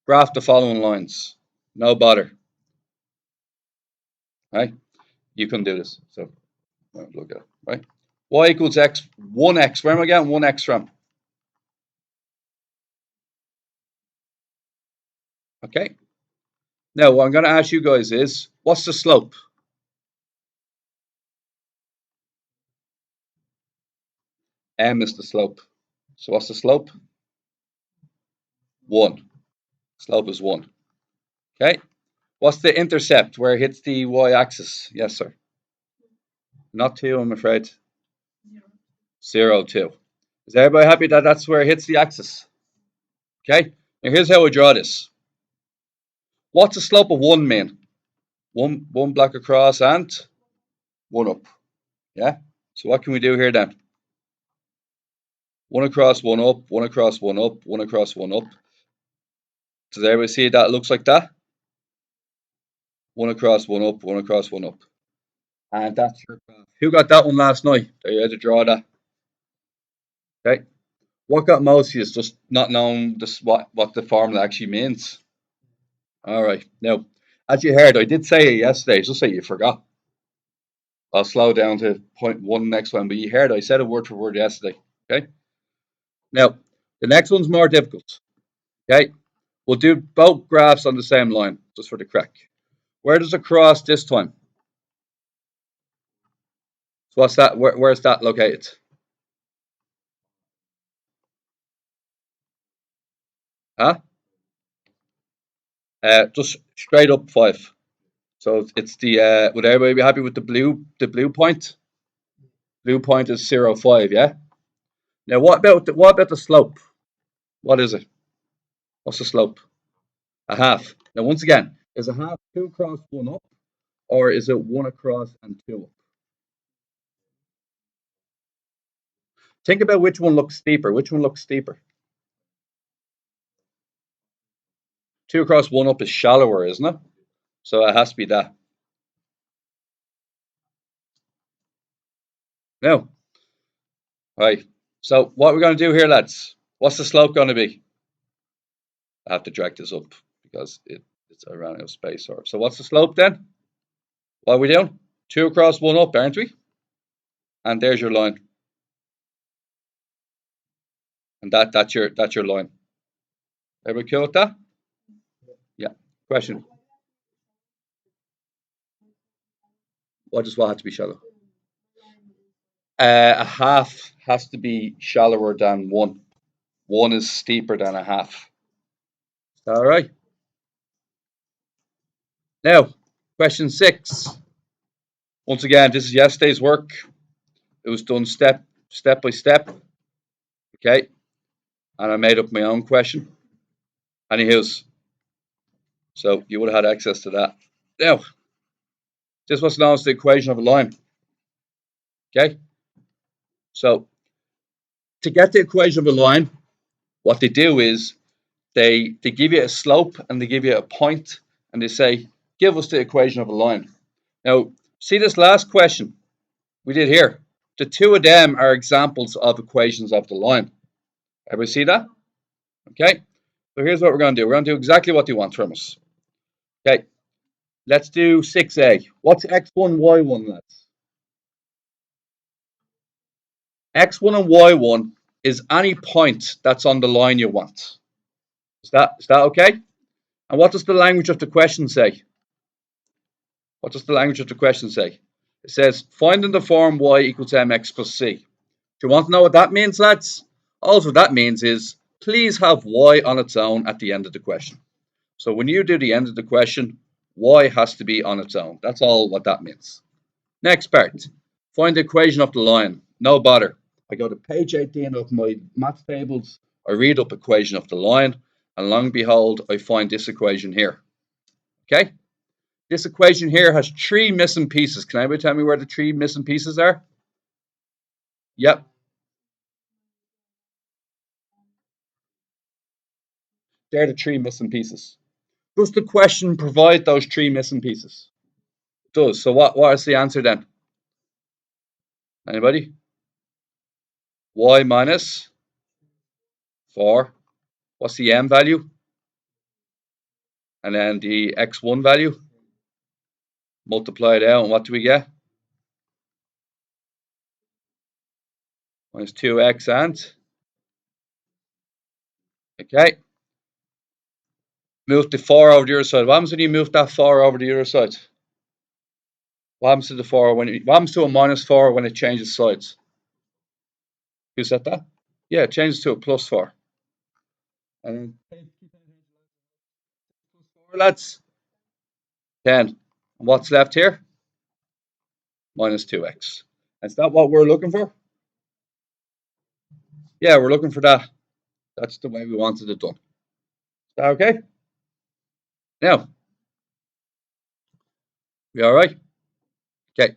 Graph the following lines. No bother. Right? You can do this. So look at it. Right? Y equals x, 1x. Where am I getting 1x from? Okay. Now, what I'm going to ask you guys is, what's the slope? M is the slope. So what's the slope? 1. Slope is 1. Okay. What's the intercept where it hits the y-axis? Yes, sir. Not 2, I'm afraid. 0, 2. Is everybody happy that that's where it hits the axis? Okay. Now here's how we draw this. What's the slope of 1 mean? One block across and 1 up. Yeah. So what can we do here then? 1 across, 1 up, 1 across, 1 up, 1 across, 1 up. Does everybody see that it looks like that? 1 across, 1 up, 1 across, 1 up. And that's your graph. Who got that one last night? You had to draw that. Okay. What got most of you is just not knowing this, what the formula actually means. All right. Now, as you heard, I did say it yesterday, just say you forgot. I'll slow down to point 1 next one, but you heard I said it word for word yesterday. Okay. Now, the next one's more difficult. Okay. We'll do both graphs on the same line, just for the crack. Where does it cross this time? So what's that? Where's that located? Huh? Just straight up 5. So it's the would everybody be happy with the blue point? Blue point is 0, 5, yeah? Now what about the slope? What is it? What's the slope? A half. Now once again, is a half 2 across 1 up, or is it 1 across and 2 up? Think about which one looks steeper. Which one looks steeper? 2 across 1 up is shallower, isn't it? So it has to be that. Now, right. So what we're going to do here, lads? What's the slope going to be? I have to drag this up because it's around out of space. So what's the slope then? What are we doing? 2 across 1 up, aren't we? And there's your line. And that's your line. Everybody cool with that? Yeah. Question. What have to be shallow? A half has to be shallower than 1. 1 is steeper than a half. All right. Now, question 6. Once again, this is yesterday's work. It was done step by step. Okay. And I made up my own question. Anywho's. So you would have had access to that. Now, this was known as the equation of a line. Okay. So to get the equation of a line, what they do is they give you a slope and they give you a point and they say, give us the equation of a line. Now, see this last question we did here. The two of them are examples of equations of the line. Everybody see that? Okay. So here's what we're going to do. We're going to do exactly what they want from us. Okay. Let's do 6a. What's x1, y1, lads? X1 and y1 is any point that's on the line you want. Is that okay? And what does the language of the question say? What does the language of the question say? It says, find in the form y equals mx plus c. Do you want to know what that means, lads? All that means is, please have y on its own at the end of the question. So when you do the end of the question, y has to be on its own. That's all what that means. Next part. Find the equation of the line. No bother. I go to page 18 of my math tables. I read up equation of the line. And long and behold, I find this equation here. Okay? This equation here has 3 missing pieces. Can anybody tell me where the 3 missing pieces are? Yep. They're the 3 missing pieces. Does the question provide those 3 missing pieces? It does. So what is the answer then? Anybody? Y minus 4. What's the m value? and then the x1 value, multiply it out, and what do we get? Minus 2x and, okay, move the 4 over the other side. What happens when you move that 4 over the other side? What happens to the 4 what happens to a minus 4 when it changes sides? Who said that? Yeah, it changes to a plus 4. And then plus 4, lads. 10. And what's left here? Minus 2x. Is that what we're looking for? Yeah, we're looking for that. That's the way we wanted it done. Is that okay? Now, we all right? Okay.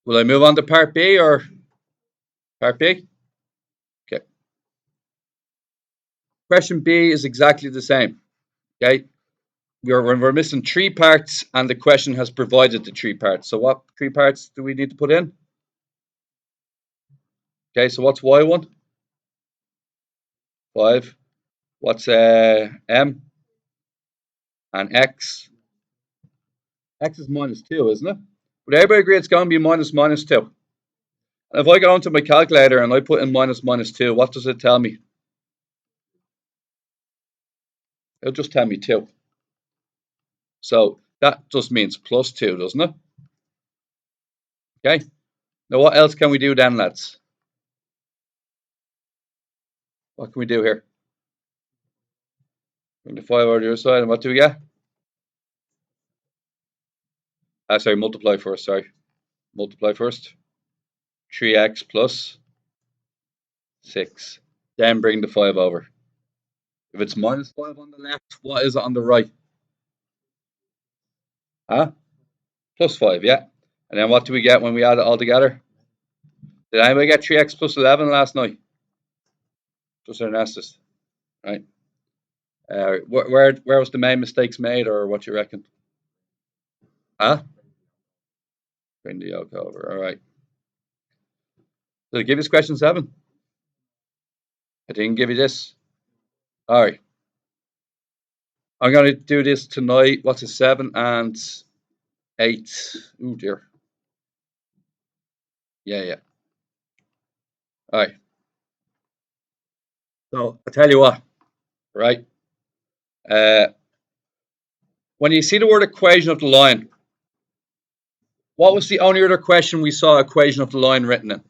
Will I move on to part B or part B? Okay. Question B is exactly the same. Okay. We're missing 3 parts, and the question has provided the 3 parts. So what 3 parts do we need to put in? Okay, so what's y1? 5. What's m? And x? X is minus 2, isn't it? But everybody agree it's going to be minus 2. And if I go onto my calculator and I put in minus 2, what does it tell me? It'll just tell me 2. So that just means plus 2, doesn't it? Okay. Now what else can we do then, lads? What can we do here? Bring the 5 over the other side, and what do we get? Sorry, multiply first, sorry. Multiply first. 3x plus 6. Then bring the 5 over. If it's minus 5 on the left, what is it on the right? Huh? Plus 5, yeah. And then what do we get when we add it all together? Did anybody get 3x plus 11 last night? Just an Estes, right? Where was the main mistakes made, or what you reckon? Huh? Bring the yoke over. All right. Did I give you question 7? I didn't give you this. All right. I'm going to do this tonight. What's it? 7 and 8. Oh dear. Yeah. All right. So I tell you what, right? When you see the word equation of the line, what was the only other question we saw equation of the line written in?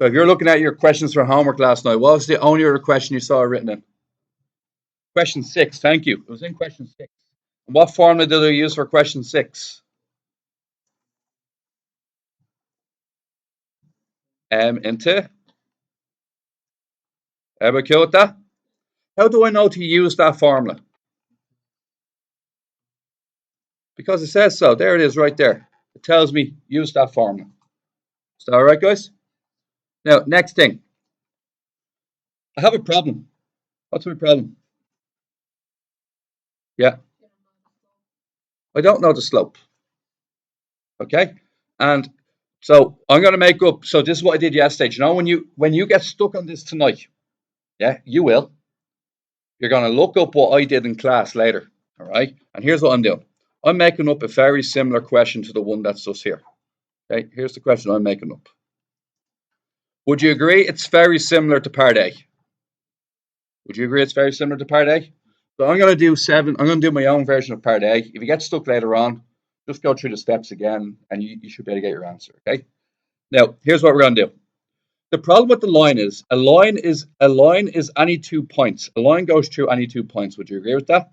So if you're looking at your questions for homework last night, what was the only other question you saw written in? Question 6. Thank you. It was in question 6. And what formula did I use for question 6? M into. Ever kill with that? How do I know to use that formula? Because it says so. There it is right there. It tells me use that formula. Is that all right, guys? Now, next thing. I have a problem. What's my problem? Yeah. I don't know the slope. Okay? And so I'm going to make up. So this is what I did yesterday. You know, when you get stuck on this tonight, yeah, you will. You're going to look up what I did in class later. All right? And here's what I'm doing. I'm making up a very similar question to the one that's just here. Okay? Here's the question I'm making up. Would you agree it's very similar to part A? Would you agree it's very similar to part A? So I'm going to do 7. I'm going to do my own version of part A. If you get stuck later on, just go through the steps again, and you should be able to get your answer. Okay. Now, here's what we're going to do. The problem with the line is a line is any 2 points. A line goes through any 2 points. Would you agree with that?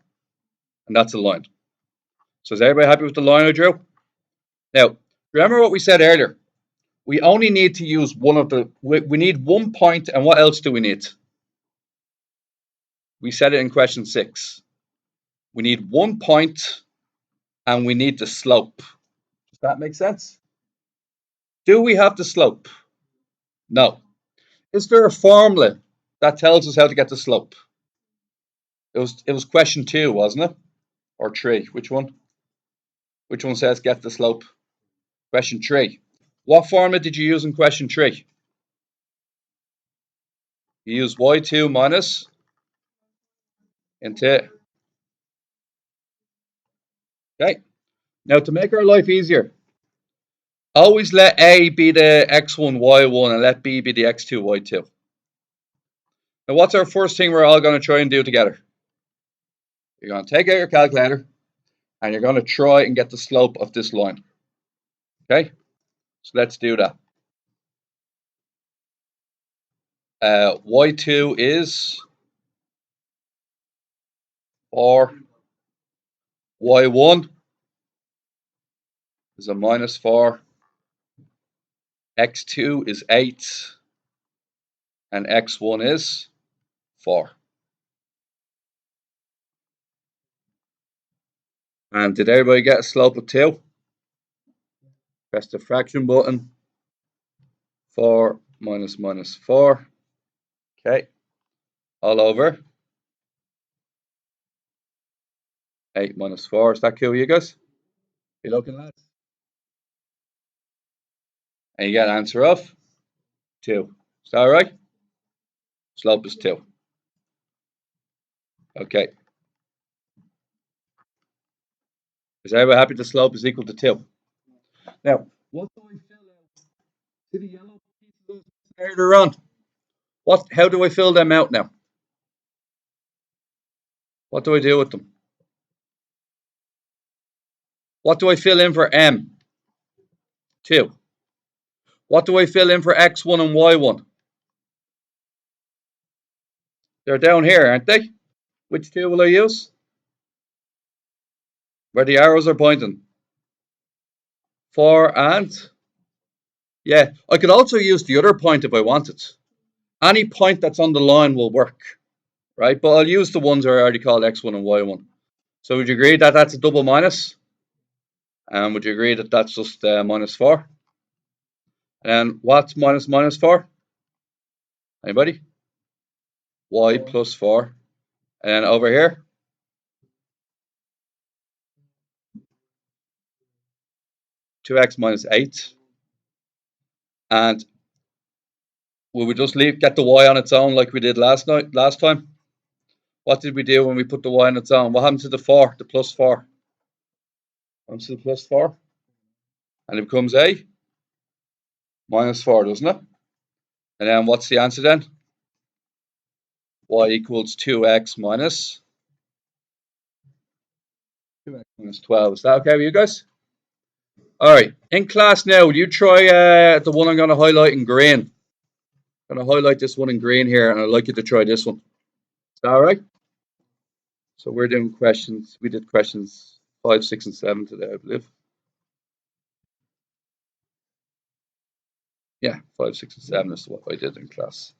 And that's a line. So is everybody happy with the line I drew? Now, remember what we said earlier. We only need to use one of the. We need 1 point, and what else do we need? We said it in question 6. We need 1 point, and we need the slope. Does that make sense? Do we have the slope? No. Is there a formula that tells us how to get the slope? It was question 2, wasn't it? Or 3? Which one? Which one says get the slope? Question 3. What formula did you use in question 3? You use y2 minus into. Okay. Now to make our life easier, always let A be the x1, y1, and let B be the x2, y2. Now what's our first thing we're all going to try and do together? You're going to take out your calculator and you're going to try and get the slope of this line. Okay, so let's do that. Y2 is 4. Y1 is a minus 4. X2 is 8. And X1 is 4. And did everybody get a slope of 2? Press the fraction button. 4 minus minus 4. Okay. All over. 8 minus 4. Is that cool with you guys? You looking, lads? And you get an answer of 2. Is that right? Slope is 2. Okay. Is everybody happy the slope is equal to 2? Now, what do I fill out? See the yellow pieces earlier on? How do I fill them out now? What do I do with them? What do I fill in for M? 2. What do I fill in for X1 and Y1? They're down here, aren't they? Which 2 will I use? Where the arrows are pointing. 4 and... Yeah, I could also use the other point if I wanted. Any point that's on the line will work, right? But I'll use the ones I already called X1 and Y1. So would you agree that that's a double minus? And would you agree that that's just minus 4? And what's minus minus 4? Anybody? Y plus 4. And then over here? Two x minus 8. And will we just get the y on its own like we did last time? What did we do when we put the y on its own? What happened to the 4, the plus 4? What happens to the plus 4? And it becomes a minus 4, doesn't it? And then what's the answer then? Y equals 2x minus 2x minus 12. Is that okay with you guys? All right. In class now, will you try the one I'm going to highlight in green? I'm going to highlight this one in green here, and I'd like you to try this one. Is that all right? So we're doing questions. We did questions 5, 6, and 7 today, I believe. Yeah, 5, 6, and 7 is what I did in class.